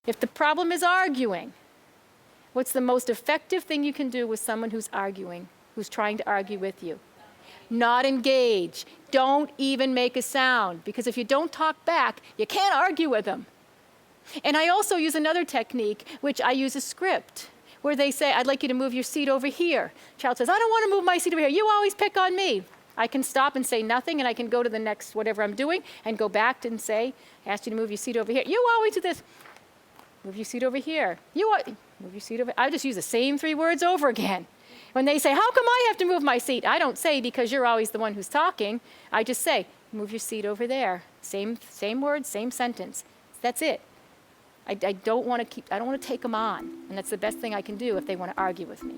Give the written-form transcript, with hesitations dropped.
If the problem is arguing, what's the most effective thing you can do with someone who's arguing, who's trying to argue with you? Not engage. Don't even make a sound, because if you don't talk back, you can't argue with them. And I also use another technique, which I use a script, where they say, I'd like you to move your seat over here. Child says, I don't want to move my seat over here. You always pick on me. I can stop and say nothing, and I can go to the next whatever I'm doing and go back and say, I asked you to move your seat over here. You always do this. Move your seat over here. Move your seat over. I just use the same 3 words over again. When they say, how come I have to move my seat? I don't say, because you're always the one who's talking. I just say, move your seat over there. Same words, same sentence. That's it. I don't want to take them on. And that's the best thing I can do if they want to argue with me.